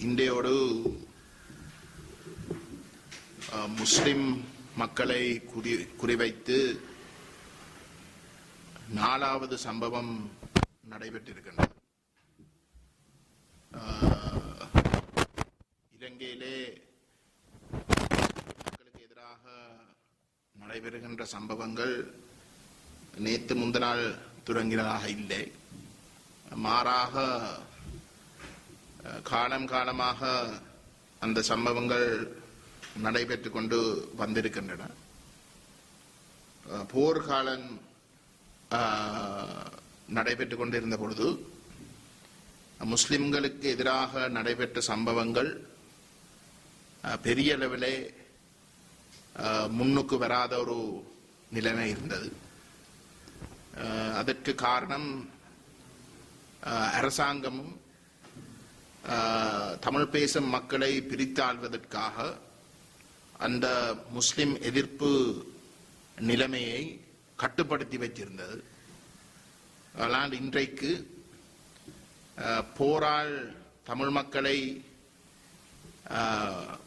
இன்றையோடு முஸ்லிம் மக்களை குறிவைத்து 4வது சம்பவம் நடைபெற்றிருக்கின்றது. இலங்கையிலே மக்களுக்கு எதிராக நடைபெறுகின்ற சம்பவங்கள் நேற்று முந்தநாள் தொடங்கினதாக இல்லை. மாறாக காலமாக அந்த சம்பவங்கள் நடைபெற்றுக் கொண்டு வந்திருக்கின்றன. போர்க்காலம் நடைபெற்றுக் கொண்டிருந்த பொழுது முஸ்லிம்களுக்கு எதிராக நடைபெற்ற சம்பவங்கள் பெரிய அளவிலே முன்னுக்கு வராத ஒரு நிலைமை இருந்தது. அதற்கு காரணம் அரசாங்கமும் தமிழ் பேசும் மக்களை பிரித்தாள்வதற்காக அந்த முஸ்லிம் எதிர்ப்பு நிலைமையை கட்டுப்படுத்தி வைத்திருந்தது. ஆனால் இன்றைக்கு போரால் தமிழ் மக்களை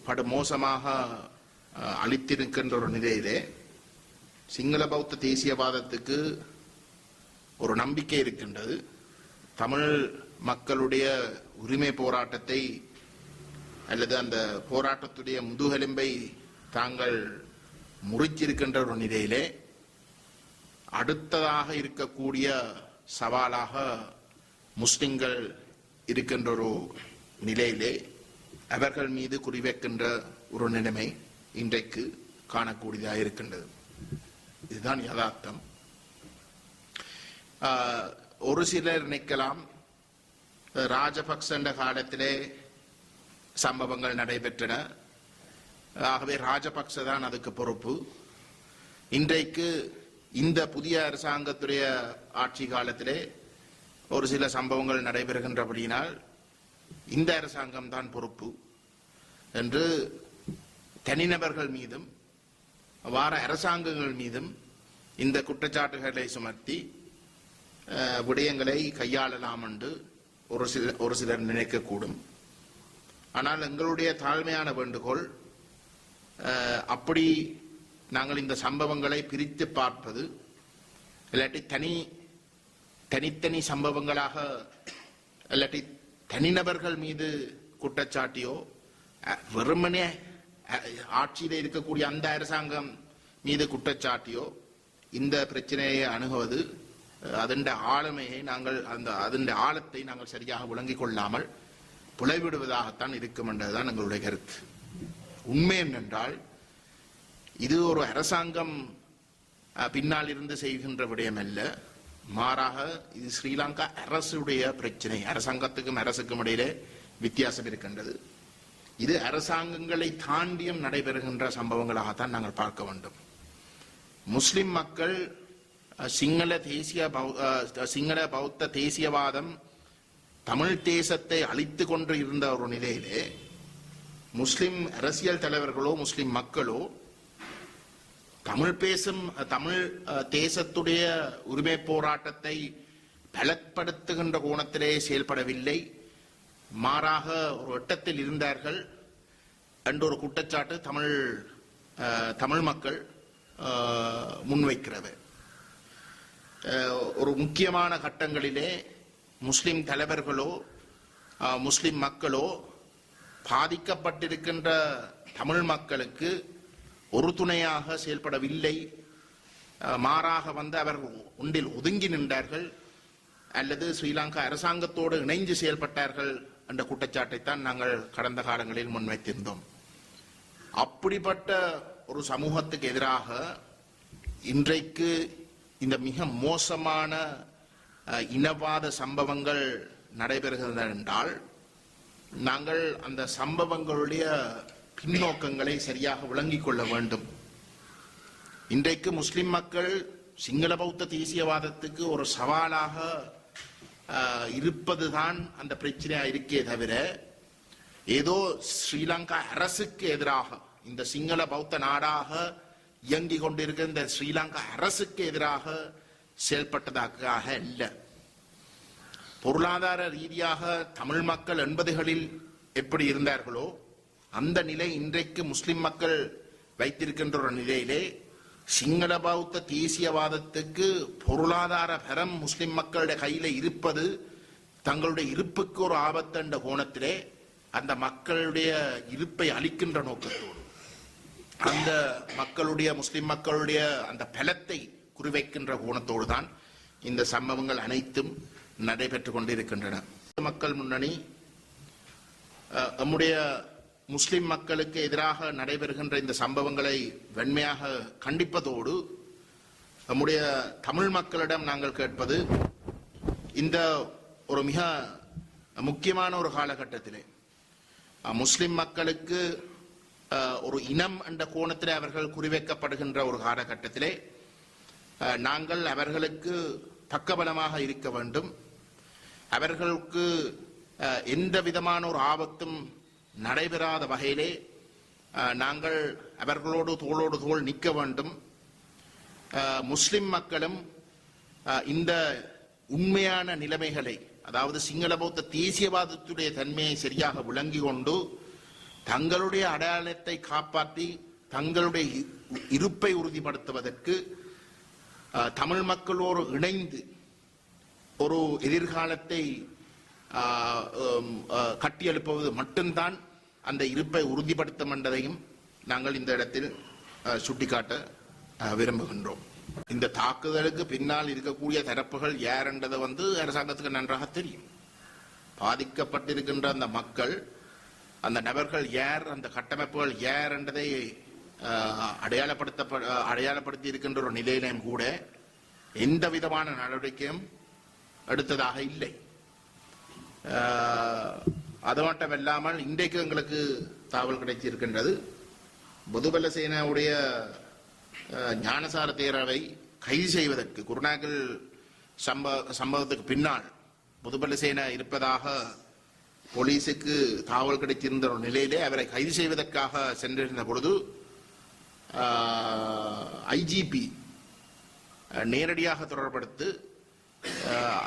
படுமோசமாக அளித்திருக்கின்ற ஒரு நிலையிலே சிங்கள பௌத்த தேசியவாதத்துக்கு ஒரு நம்பிக்கை இருக்கின்றது. தமிழ் மக்களுடைய உரிமை போராட்டத்தை அல்லது அந்த போராட்டத்துடைய முதுகெலும்பை தாங்கள் முறிச்சிருக்கின்ற ஒரு நிலையிலே அடுத்ததாக இருக்கக்கூடிய சவாலாக முஸ்லிம்கள் இருக்கின்ற ஒரு நிலையிலே அவர்கள் மீது குறிவைக்கின்ற ஒரு நிலைமை இன்றைக்கு காணக்கூடியதாக இருக்கின்றது. இதுதான் யதார்த்தம். ஒரு சிலர் நினைக்கலாம், ராஜபக்சண்ட காலத்திலே சம்பவங்கள் நடைபெற்றன, ஆகவே ராஜபக்ச தான் அதுக்கு பொறுப்பு. இன்றைக்கு இந்த புதிய அரசாங்கத்துடைய ஆட்சி காலத்திலே ஒரு சில சம்பவங்கள் நடைபெறுகின்றபடியினால் இந்த அரசாங்கம் தான் பொறுப்பு என்று தனிநபர்கள் மீதும் வார அரசாங்கங்கள் மீதும் இந்த குற்றச்சாட்டுகளை சுமத்தி விடயங்களை கையாளலாம் என்று ஒரு சிலர் நினைக்கக்கூடும். ஆனால் எங்களுடைய தாழ்மையான வேண்டுகோள், அப்படி நாங்கள் இந்த சம்பவங்களை பிரித்து பார்ப்பது இல்லாட்டி தனித்தனி சம்பவங்களாக இல்லாட்டி தனிநபர்கள் மீது குற்றச்சாட்டியோ வெறுமனே ஆட்சியில் இருக்கக்கூடிய அந்த அரசாங்கம் மீது குற்றச்சாட்டியோ இந்த பிரச்சனையை அணுகுவது அதன் ஆளுமையை அதன் ஆழத்தை நாங்கள் சரியாக விளங்கிக் கொள்ளாமல் புலைவிடுவதாகத்தான் இருக்கும் என்றதுதான் எங்களுடைய கருத்து. உண்மை என்னென்றால் இது ஒரு அரசாங்கம் பின்னால் இருந்து செய்கின்ற விடயம் அல்ல, மாறாக இது ஸ்ரீலங்கா அரசுடைய பிரச்சனை. அரசாங்கத்துக்கும் அரசுக்கும் இடையிலே வித்தியாசம் இருக்கின்றது. இது அரசாங்கங்களை தாண்டியும் நடைபெறுகின்ற சம்பவங்களாகத்தான் நாங்கள் பார்க்க வேண்டும். முஸ்லிம் மக்கள் சிங்கள பௌத்த தேசியவாதம் தமிழ் தேசத்தை அழித்து கொண்டு இருந்த ஒரு நிலையிலே முஸ்லிம் அரசியல் தலைவர்களோ முஸ்லிம் மக்களோ தமிழ் தேசத்துடைய உரிமை போராட்டத்தை பலப்படுத்துகின்ற கோணத்திலே செயல்படவில்லை, மாறாக ஒரு வட்டத்தில் இருந்தார்கள் என்ற ஒரு குற்றச்சாட்டு தமிழ் மக்கள் முன்வைக்கிறது. ஒரு முக்கியமான கட்டங்களிலே முஸ்லிம் தலைவர்களோ முஸ்லிம் மக்களோ பாதிக்கப்பட்டிருக்கின்ற தமிழ் மக்களுக்கு ஒரு துணையாக செயல்படவில்லை, மாறாக அவர் ஒன்றில் ஒதுங்கி நின்றார்கள் அல்லது ஸ்ரீலங்கா அரசாங்கத்தோடு இணைந்து செயல்பட்டார்கள் என்ற குற்றச்சாட்டைத்தான் நாங்கள் கடந்த காலங்களில் முன்வைத்திருந்தோம். அப்படிப்பட்ட ஒரு சமூகத்துக்கு எதிராக இன்றைக்கு இந்த மிக மோசமான இனவாத சம்பவங்கள் நடைபெறுகின்றன என்றால் நாங்கள் அந்த சம்பவங்களுடைய பின்னோக்கங்களை சரியாக விளங்கிக் கொள்ள வேண்டும். இன்றைக்கு முஸ்லிம் மக்கள் சிங்கள பௌத்த தேசியவாதத்துக்கு ஒரு சவாலாக இருப்பதுதான் அந்த பிரச்சனையா இருக்கே தவிர ஏதோ ஸ்ரீலங்கா அரசுக்கு எதிராக இந்த சிங்கள பௌத்த நாடாக இயங்கிக் கொண்டிருக்கிற இந்த ஸ்ரீலங்கா அரசுக்கு எதிராக செயல்பட்டதாக அல்ல. பொருளாதார ரீதியாக தமிழ் மக்கள் 80களில் எப்படி இருந்தார்களோ அந்த நிலை இன்றைக்கு முஸ்லிம் மக்கள் வைத்திருக்கின்ற ஒரு நிலையிலே சிங்கள பௌத்த தேசியவாதத்துக்கு பொருளாதார பரம் முஸ்லிம் மக்களுடைய கையில இருப்பது தங்களுடைய இருப்புக்கு ஒரு ஆபத்து என்ற கோணத்திலே அந்த மக்களுடைய இருப்பை அளிக்கின்ற நோக்கத்தோடு அந்த மக்களுடைய முஸ்லிம் மக்களுடைய அந்த பலத்தை குறிவைக்கின்ற கோணத்தோடு தான் இந்த சம்பவங்கள் அனைத்தும் நடைபெற்றுக் கொண்டிருக்கின்றன. மக்கள் முன்னணி நம்முடைய முஸ்லிம் மக்களுக்கு எதிராக நடைபெறுகின்ற இந்த சம்பவங்களை வன்மையாக கண்டிப்பதோடு நம்முடைய தமிழ் மக்களிடம் நாங்கள் கேட்பது, இந்த ஒரு மிக முக்கியமான ஒரு காலகட்டத்திலே முஸ்லிம் மக்களுக்கு ஒரு இனம் என்ற கோணத்திலே அவர்கள் குறிவைக்கப்படுகின்ற ஒரு காலகட்டத்திலே நாங்கள் அவர்களுக்கு பக்கபலமாக இருக்க வேண்டும். அவர்களுக்கு எந்த விதமான ஒரு ஆபத்தும் நடைபெறாத வகையிலே நாங்கள் அவர்களோடு தோளோடு தோள் நிற்க வேண்டும். முஸ்லிம் மக்களும் இந்த உண்மையான நிலைமைகளை, அதாவது சிங்கள பௌத்த தேசியவாதத்துடைய தன்மையை சரியாக விளங்கி கொண்டு தங்களுடைய அடையாளத்தை காப்பாற்றி தங்களுடைய இருப்பை உறுதிப்படுத்துவதற்கு தமிழ் மக்களோடு இணைந்து ஒரு எதிர்காலத்தை கட்டியெழுப்புவது மட்டும்தான் அந்த இருப்பை உறுதிப்படுத்தும் என்பதையும் நாங்கள் இந்த இடத்தில் சுட்டிக்காட்ட விரும்புகின்றோம். இந்த தாக்குதலுக்கு பின்னால் இருக்கக்கூடிய தரப்புகள் யார் என்றது அரசாங்கத்துக்கு நன்றாக தெரியும். பாதிக்கப்பட்டிருக்கின்ற அந்த மக்கள், அந்த நபர்கள் யார், அந்த கட்டமைப்புகள் யார் என்றதை அடையாளப்படுத்தி இருக்கின்ற ஒரு நிலையிலும் கூட எந்த விதமான நடவடிக்கையும் எடுத்ததாக இல்லை. அது மட்டுமல்லாமல் இன்றைக்கு எங்களுக்கு தகவல் கிடைத்திருக்கின்றது, பொதுபல சேனாவுடைய ஞானசார தேரவை கைது செய்வதற்கு குருநாகல் சம்பவத்துக்கு பின்னால் பொதுபல சேனா இருப்பதாக போலீசுக்கு தகவல் கிடைத்திருந்த ஒரு நிலையிலே அவரை கைது செய்வதற்காக சென்றிருந்த பொழுது ஐஜிபி நேரடியாக தொடர்படுத்தி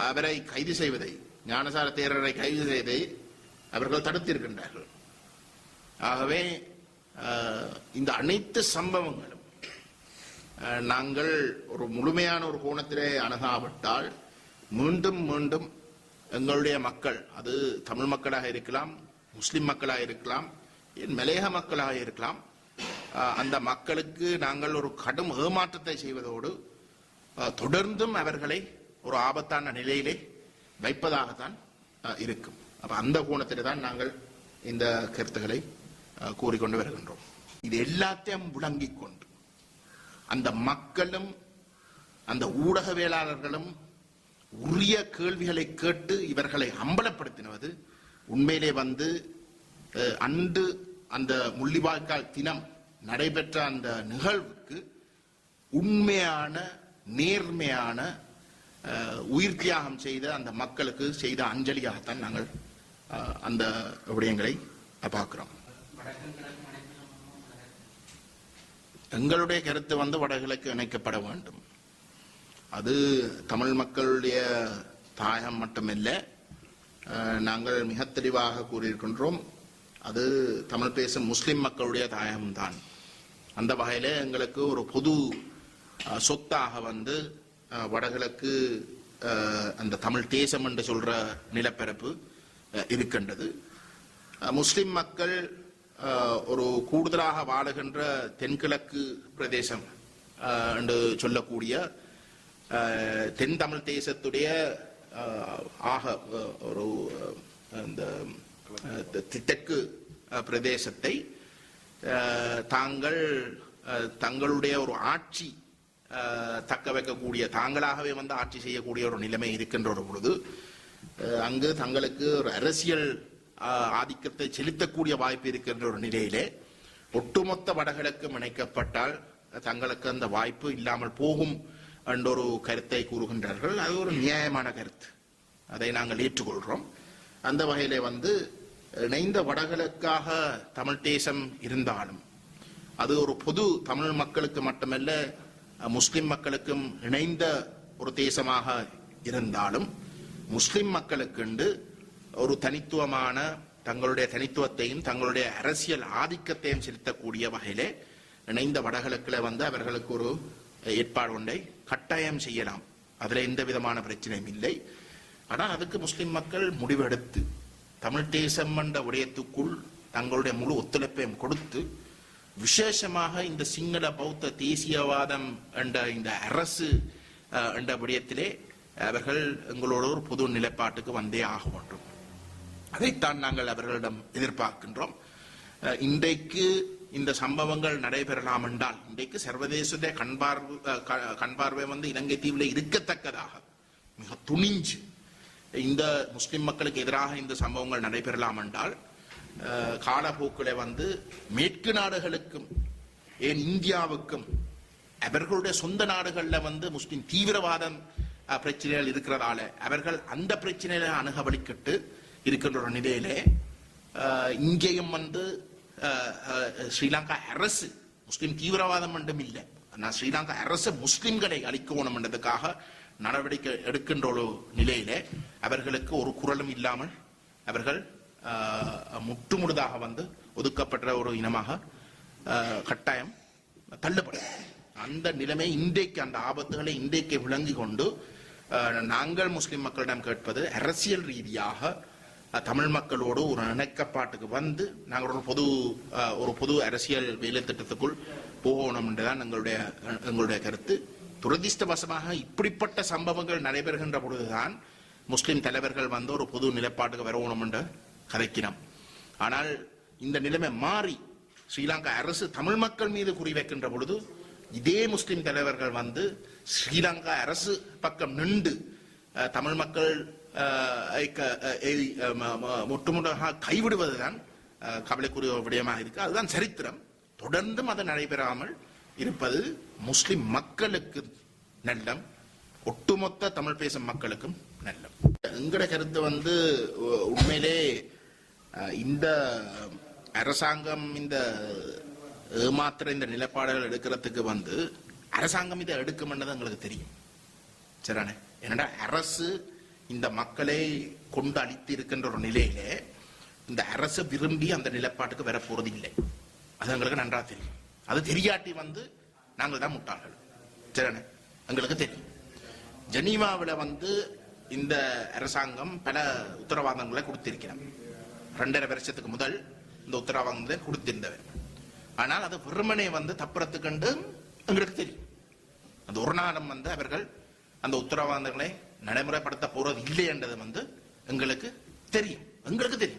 அவரை கைது செய்வதை, ஞானசார தேரரை கைது செய்வதை அவர்கள் தடுத்திருக்கின்றார்கள். ஆகவே இந்த அனைத்து சம்பவங்களும் நாங்கள் ஒரு முழுமையான ஒரு கோணத்திலே அணுகாவிட்டால் மீண்டும் மீண்டும் எங்களுடைய மக்கள், அது தமிழ் மக்களாக இருக்கலாம், முஸ்லிம் மக்களாக இருக்கலாம், மலையக மக்களாக இருக்கலாம், அந்த மக்களுக்கு நாங்கள் ஒரு கடும் ஏமாற்றத்தை செய்வதோடு தொடர்ந்தும் அவர்களை ஒரு ஆபத்தான நிலையிலே வைப்பதாகத்தான் இருக்கும். அப்ப அந்த கோணத்திலே தான் நாங்கள் இந்த கருத்துக்களை கூறிக்கொண்டு வருகின்றோம். இது எல்லாத்தையும் விளங்கிக் கொண்டு அந்த மக்களும் அந்த ஊடகவியலாளர்களும் உரிய கேள்விகளை கேட்டு இவர்களை அம்பலப்படுத்தினது உண்மையிலே அன்று அந்த முள்ளிவாய்க்கால் தினம் நடைபெற்ற அந்த நிகழ்வுக்கு உண்மையான நேர்மையான உயிர் தியாகம் செய்த அந்த மக்களுக்கு செய்த அஞ்சலியாகத்தான் நாங்கள் அந்த விடயங்களை பார்க்கிறோம். எங்களுடைய கருத்து வடகிழக்கு இணைக்கப்பட வேண்டும். அது தமிழ் மக்களுடைய தாயம் மட்டுமில்ல, நாங்கள் மிக தெளிவாக கூறியிருக்கின்றோம், அது தமிழ் பேசும் முஸ்லிம் மக்களுடைய தாயம்தான். அந்த வகையில எங்களுக்கு ஒரு பொது சொத்தாக வடகிழக்கு அந்த தமிழ் தேசம் என்று சொல்ற நிலப்பரப்பு இருக்கின்றது. முஸ்லிம் மக்கள் ஒரு கூடுதலாக வாழுகின்ற தென்கிழக்கு பிரதேசம் என்று சொல்லக்கூடிய தென் தமிழ் தேசத்துடைய ஆக ஒரு அந்த தெற்கு பிரதேசத்தை தங்களுடைய ஒரு ஆட்சி தக்க வைக்கக்கூடிய, தாங்களாகவே ஆட்சி செய்யக்கூடிய ஒரு நிலைமை இருக்கின்ற ஒரு பொழுது அங்கு தங்களுக்கு ஒரு அரசியல் ஆதிக்கத்தை செலுத்தக்கூடிய வாய்ப்பு இருக்கின்ற ஒரு நிலையிலே ஒட்டுமொத்த வடகிழக்கும் இணைக்கப்பட்டால் தங்களுக்கு அந்த வாய்ப்பு இல்லாமல் போகும் என்ற ஒரு கருத்தை கூறுகின்றார்கள். அது ஒரு நியாயமான கருத்து, அதை நாங்கள் ஏற்றுக்கொள்கிறோம். அந்த வகையிலே இணைந்த வடகிழக்காக தமிழ் தேசம் இருந்தாலும் அது ஒரு பொது தமிழ் மக்களுக்கு மட்டுமல்ல முஸ்லிம் மக்களுக்கும் இணைந்த ஒரு தேசமாக இருந்தாலும் முஸ்லிம் மக்களுக்கு ஒரு தனித்துவமான தங்களுடைய தனித்துவத்தையும் தங்களுடைய அரசியல் ஆதிக்கத்தையும் செலுத்தக்கூடிய வகையிலே இணைந்த வடகிழக்கில் வந்து அவர்களுக்கு ஒரு ஏற்பாடு ஒன்றை கட்டாயம் செய்யலாம். அதில் எந்த விதமான பிரச்சனையும் இல்லை. ஆனால் அதுக்கு முஸ்லிம் மக்கள் முடிவெடுத்து தமிழ் தேசம் என்ற விடயத்துக்குள் தங்களுடைய முழு ஒத்துழைப்பையும் கொடுத்து விசேஷமாக இந்த சிங்கள பௌத்த தேசியவாதம் என்ற இந்த அரசு என்ற விடயத்திலே அவர்கள் எங்களோட ஒரு பொது நிலைப்பாட்டுக்கு வந்தே ஆக வேண்டும். அதைத்தான் நாங்கள் அவர்களிடம் எதிர்பார்க்கின்றோம். இன்றைக்கு இந்த சம்பவங்கள் நடைபெறலாம் என்றால் இன்றைக்கு சர்வதேச கண்பார்வை வந்து இலங்கை தீவில் இருக்கத்தக்கதாக மிக துணிஞ்சு இந்த முஸ்லிம் மக்களுக்கு எதிராக இந்த சம்பவங்கள் நடைபெறலாம் என்றால் காலப்போக்கில் வந்து மேற்கு நாடுகளுக்கும் ஏன் இந்தியாவுக்கும் அவர்களுடைய சொந்த நாடுகளில் வந்து முஸ்லிம் தீவிரவாதம் பிரச்சனைகள் இருக்கிறதால அவர்கள் அந்த பிரச்சனைகளை அணுகவழிக்கிட்டு இருக்கின்ற ஒரு நிலையிலே இங்கேயும் வந்து ஸ்ரீலங்கா அரசு முஸ்லிம் தீவிரவாதம் மட்டும் இல்லை, ஆனால் ஸ்ரீலங்கா அரசு முஸ்லிம்களை அழிக்கணும் என்றதுக்காக நடவடிக்கை எடுக்கின்ற ஒரு நிலையிலே அவர்களுக்கு ஒரு குரலும் இல்லாமல் அவர்கள் முற்றுமுழுதாக வந்து ஒதுக்கப்பட்ட ஒரு இனமாக கட்டாயம் தள்ளப்படும். அந்த நிலைமை இன்றைக்கு அந்த ஆபத்துகளை இன்றைக்கு விளங்கி கொண்டு நாங்கள் முஸ்லிம் மக்களிடம் கேட்பது அரசியல் ரீதியாக தமிழ் மக்களோடு ஒரு இணக்கப்பாட்டுக்கு வந்து நாங்கள் ஒரு பொது அரசியல் வேலை திட்டத்துக்குள் போகணும் என்றுதான் எங்களுடைய கருத்து. துரதிர்ஷ்டவசமாக இப்படிப்பட்ட சம்பவங்கள் நடைபெறுகின்ற பொழுதுதான் முஸ்லிம் தலைவர்கள் வந்து ஒரு பொது நிலைப்பாட்டுக்கு வரணும் என்று கதைக்கிறோம். ஆனால் இந்த நிலைமை மாறி ஸ்ரீலங்கா அரசு தமிழ் மக்கள் மீது குறிவைக்கின்ற பொழுது இதே முஸ்லிம் தலைவர்கள் வந்து ஸ்ரீலங்கா அரசு பக்கம் நின்று தமிழ் மக்கள் முற்றுமுழுதாக கைவிடுவதுதான் கவலைக்குரிய விடயமாக இருக்கு. அதுதான் சரித்திரம். தொடர்ந்தும் அது நடைபெறாமல் இருப்பது முஸ்லிம் மக்களுக்கு நல்லம், ஒட்டுமொத்த தமிழ் பேசும் மக்களுக்கும் நல்லம். எங்கட கருத்து வந்து உண்மையிலே இந்த அரசாங்கம் இந்த ஏமாத்திர இந்த நிலைப்பாடுகள் எடுக்கிறதுக்கு வந்து அரசாங்கம் இதை எடுக்கும்ன்றது எங்களுக்கு தெரியும். சரிதானே? என்னடா அரசு இந்த மக்களை கொண்டு அழித்து இருக்கின்ற ஒரு நிலையிலே இந்த அரசு விரும்பி அந்த நிலைப்பாட்டுக்கு வர போறது இல்லை. அது எங்களுக்கு நன்றா தெரியும். அது தெரியாட்டி வந்து நாங்கள் தான் முட்டாள்கள். சரிதானே? எங்களுக்கு தெரியும். ஜெனீவாவில் வந்து இந்த அரசாங்கம் பல உத்தரவாதங்களை கொடுத்திருக்கிறார். 2.5 வருஷத்துக்கு முதல் இந்த உத்தரவாதங்களை கொடுத்திருந்தவர். ஆனால் அது வெறுமனே வந்து தப்புறத்துக்கு எங்களுக்கு தெரியும். அந்த ஒரு நாளும் வந்து அவர்கள் அந்த உத்தரவாதங்களை நடைமுறைப்படுத்த போறது இல்லை என்றது வந்து எங்களுக்கு தெரியும்.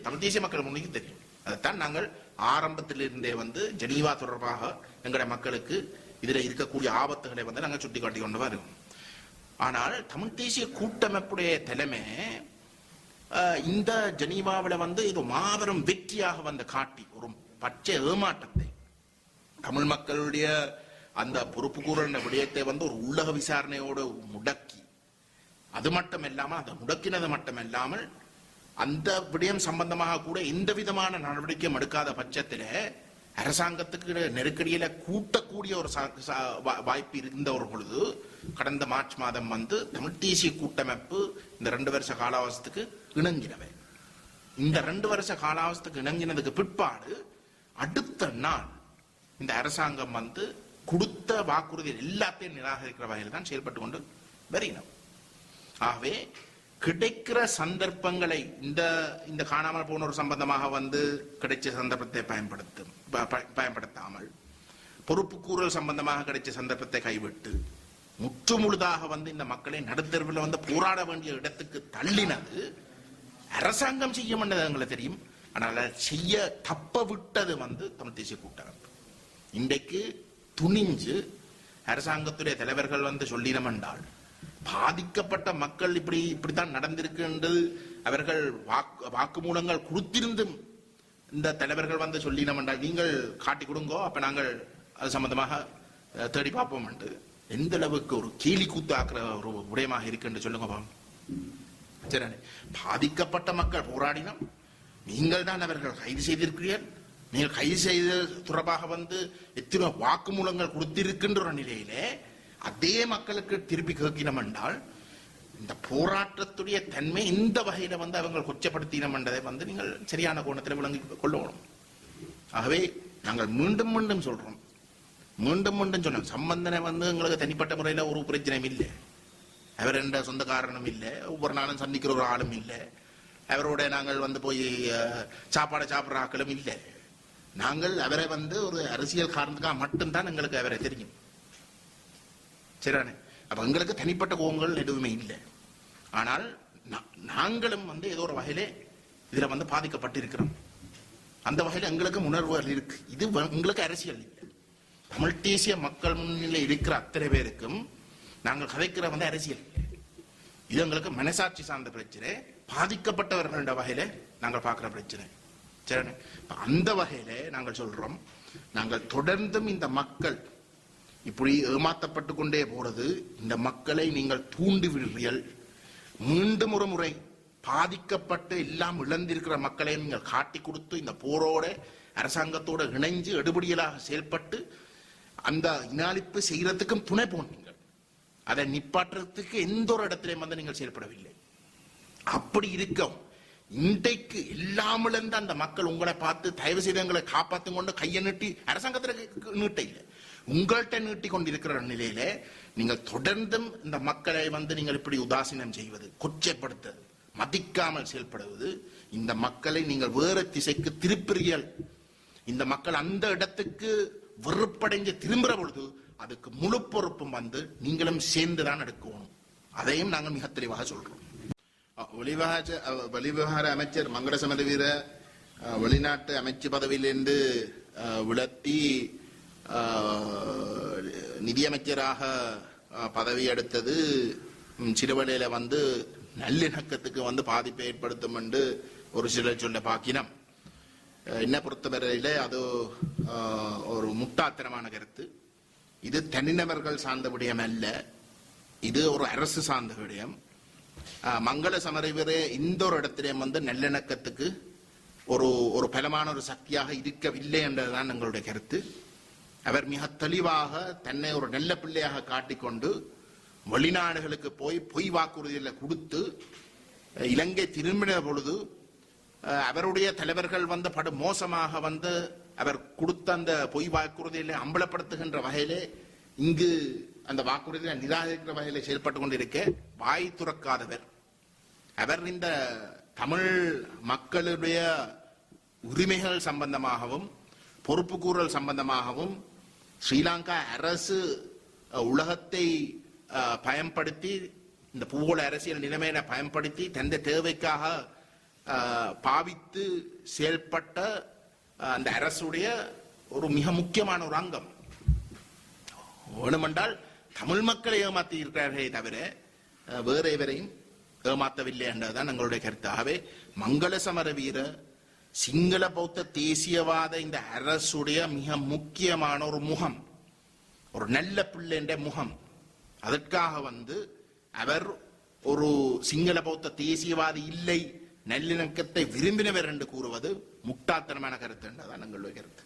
தமிழ் தேசிய மக்கள் முன்னிக்கு தெரியும். அதைத்தான் நாங்கள் ஆரம்பத்திலிருந்தே வந்து ஜெனீவா தொடர்பாக எங்களுடைய மக்களுக்கு இதுல இருக்கக்கூடிய ஆபத்துகளை வந்து நாங்கள் சுட்டி காட்டி கொண்டு வருவோம். ஆனால் தமிழ் தேசிய கூட்டமைப்புடைய தலைமை இந்த ஜெனீவாவில் வந்து இது மாபெரும் வெற்றியாக வந்து காட்டி ஒரு பச்சை ஏமாற்றத்தை தமிழ் மக்களுடைய அந்த பொறுப்பு கூறல் விடயத்தை வந்து ஒரு உள்ளக விசாரணையோடு முடக்கி, அது மட்டும் இல்லாமல் அதை முடக்கினது மட்டும் இல்லாமல் அந்த விடயம் சம்பந்தமாக கூட எந்த விதமான நடவடிக்கையும் எடுக்காத பட்சத்தில் அரசாங்கத்துக்கு நெருக்கடியில கூட்டக்கூடிய ஒரு வாய்ப்பு இருந்த ஒரு பொழுது கடந்த மார்ச் மாதம் வந்து தமிழ் தேசிய கூட்டமைப்பு இந்த 2 வருஷ காலாவசத்துக்கு இணங்கினவை. இந்த 2 வருஷ காலாவசத்துக்கு இணங்கினதுக்கு பிற்பாடு அடுத்த நாள் இந்த அரசாங்கம் வந்து கொடுத்த வாக்குறுதி எல்லாத்தையும் நிராகரிக்கிற வகையில் தான் செயல்பட்டு கொண்டு வருகிறோம். ஆகவே கிடைக்கிற சந்தர்ப்பங்களை இந்த காணாமல் போன ஒரு சம்பந்தமாக வந்து கிடைச்ச சந்தர்ப்பத்தை பயன்படுத்தாமல் பொறுப்பு கூறல் சம்பந்தமாக கிடைச்ச சந்தர்ப்பத்தை கைவிட்டு முற்றுமுழுதாக வந்து இந்த மக்களை நடுத்தருவில் வந்து போராட வேண்டிய இடத்துக்கு தள்ளினது அரசாங்கம் செய்ய வேண்டியது எங்களுக்கு தெரியும். ஆனால் செய்ய தப்ப விட்டது வந்து தமிழ் தேசிய கூட்டமைப்பு. இன்றைக்கு துணிஞ்சு அரசாங்கத்துடைய தலைவர்கள் வந்து சொல்லினம் என்றால் பாதிக்கப்பட்ட மக்கள் இப்படித்தான் நடந்திருக்கு என்று அவர்கள் வாக்குமூலங்கள் கொடுத்திருந்தும் இந்த தலைவர்கள் வந்து சொல்லினம் என்றால் நீங்கள் காட்டி கொடுங்கோ, அப்ப நாங்கள் அது சம்பந்தமாக தேடி பார்ப்போம் என்று எந்த அளவுக்கு ஒரு கேலி கூத்து ஆக்குற ஒரு விடயமாக இருக்கு என்று சொல்லுங்க. சரி, பாதிக்கப்பட்ட மக்கள் போராடினோம், நீங்கள் தான் அவர்கள் கைது செய்திருக்கிறீர்கள். நீங்கள் கைது செய்த தொடர்பாக வந்து எத்தனை வாக்குமூலங்கள் கொடுத்திருக்கின்ற ஒரு நிலையிலே அதே மக்களுக்கு திருப்பி கேட்கணும் என்றால் இந்த போராட்டத்துடைய தன்மை இந்த வகையில வந்து அவங்க கொச்சப்படுத்தினம் என்றதை வந்து நீங்கள் சரியான கோணத்தில் விளங்கி கொள்ளணும். ஆகவே நாங்கள் மீண்டும் மீண்டும் சொல்றோம், மீண்டும் சொன்னோம், சம்பந்தனை வந்து எங்களுக்கு தனிப்பட்ட முறையில் ஒரு பிரச்சனையும் இல்லை, அவர் என்ற சொந்த காரணம் இல்லை, ஒவ்வொரு நாளும் சந்திக்கிற ஒரு ஆளும் இல்லை, அவரோட நாங்கள் வந்து போய் சாப்பாடை சாப்பிட்ற ஆக்களும் இல்லை. நாங்கள் அவரை வந்து ஒரு அரசியல் காரணத்துக்காக மட்டும்தான் எங்களுக்கு அவரை தெரியும். சரிதானே? அப்ப எங்களுக்கு தனிப்பட்ட கோபங்கள் எதுவுமே இல்லை. ஆனால் நாங்களும் வந்து ஏதோ ஒரு வகையிலே இதுல வந்து பாதிக்கப்பட்டிருக்கிறோம். அந்த வகையில் எங்களுக்கு உணர்வுகள் இருக்கு. இது உங்களுக்கு அரசியல் இல்லை. தமிழ் தேசிய மக்கள் முன்னிலை இருக்கிற அத்தனை பேருக்கும் நாங்கள் கதைக்கிற வந்து அரசியல் இல்லை. இது எங்களுக்கு மனசாட்சி சார்ந்த பிரச்சனை, பாதிக்கப்பட்டவர்கள் வகையில நாங்கள் பார்க்கிற பிரச்சனை. சரி, அந்த வகையில நாங்கள் சொல்றோம், நாங்கள் தொடர்ந்தும் இந்த மக்கள் இப்படி ஏமாற்றப்பட்டு கொண்டே போறது, இந்த மக்களை நீங்கள் தூண்டி விடுறீர்கள். மீண்டும் ஒரு முறை பாதிக்கப்பட்டு எல்லாம் இழந்திருக்கிற மக்களை நீங்கள் காட்டி கொடுத்து இந்த போரோட அரசாங்கத்தோட இணைஞ்சு எடுபடியலாக செயல்பட்டு அந்த இனாளிப்பு செய்யறதுக்கும் துணை போனீங்கள். அதை நிப்பாட்டுறதுக்கு எந்த ஒரு இடத்திலையும் வந்து நீங்கள் செயல்படவில்லை. அப்படி இருக்கும் இன்றைக்கு எல்லாம் இழந்த அந்த மக்கள் உங்களை பார்த்து தயவு செய்து எங்களை காப்பாற்றும் கொண்டு கையை நீட்டி அரசாங்கத்தில் நீட்ட இல்லை, உங்கள்கிட்ட நீட்டி கொண்டிருக்கிற நிலையில நீங்கள் தொடர்ந்தும் இந்த மக்களை வந்து நீங்கள் இப்படி உதாசீனம் செய்வது, கொச்சைப்படுத்துவது, மதிக்காமல் செயல்படுவது, இந்த மக்களை நீங்கள் வேறு திசைக்கு திருப்புறீர்கள். இந்த மக்கள் அந்த இடத்துக்கு வெறுப்படைஞ்சு திரும்புற பொழுது அதுக்கு முழு பொறுப்பும் வந்து நீங்களும் சேர்ந்துதான் எடுக்கணும். அதையும் நாங்கள் மிக தெளிவாக சொல்றோம். வெளிவிவகார அமைச்சர் மங்கள சமரவீர வெளிநாட்டு அமைச்சு பதவியிலிருந்து விலத்தி நிதியமைச்சராக பதவி எடுத்தது சிறுவலையில வந்து நல்லிணக்கத்துக்கு வந்து பாதிப்பை ஏற்படுத்தும் என்று ஒரு சிலர் சொல்ல பாக்கினம். என்ன பொறுத்தவரையில அது ஒரு முட்டாள்தனமான கருத்து. இது தனிநபர்கள் சார்ந்த விடயம் அல்ல, இது ஒரு அரசு சார்ந்த விடயம். மங்கள சமரவீரே இந்த ஒரு இடத்திலேயும் வந்து நல்லிணக்கத்துக்கு ஒரு பலமான ஒரு சக்தியாக இருக்கவில்லை என்றதுதான் எங்களுடைய கருத்து. அவர் மிக தெளிவாக தன்னை ஒரு நல்ல பிள்ளையாக காட்டிக்கொண்டு வெளிநாடுகளுக்கு போய் பொய் வாக்குறுதிகளை கொடுத்து இலங்கை திரும்பின பொழுது அவருடைய தலைவர்கள் வந்து படு மோசமாக வந்து அவர் கொடுத்த அந்த பொய் வாக்குறுதிகளை அம்பலப்படுத்துகின்ற வகையிலே இங்கு அந்த வாக்குறுதியை நிராகரிக்கிற வகையில செயல்பட்டு கொண்டிருக்க வாய் துறக்காதவர் அவர். இந்த தமிழ் மக்களுடைய உரிமைகள் சம்பந்தமாகவும் பொறுப்புக்கூறல் சம்பந்தமாகவும் ஸ்ரீலங்கா அரசு உலகத்தை பயன்படுத்தி இந்த பூகோள அரசியல் நிலைமையில பயன்படுத்தி தந்த தேவைக்காக பாவித்து செயல்பட்ட அந்த அரசுடைய ஒரு மிக முக்கியமான ஒரு அங்கம். வேணுமென்றால் தமிழ் மக்களை ஏமாற்றி இருக்கிறார்களே தவிர வேற எவரையும் ஏமாற்றவில்லை என்றதுதான் எங்களுடைய கருத்தாகவே மங்கள சமரவீர சிங்கள பௌத்த தேசியவாத இந்த அரசுடைய மிக முக்கியமான ஒரு முகம், ஒரு நல்ல பிள்ளை என்ற முகம். அதற்காக வந்து அவர் ஒரு சிங்கள பௌத்த தேசியவாதி இல்லை, நல்லிணக்கத்தை விரும்பினவர் என்று கூறுவது முட்டாள்தனமான கருத்து என்றதான் எங்களுடைய கருத்து.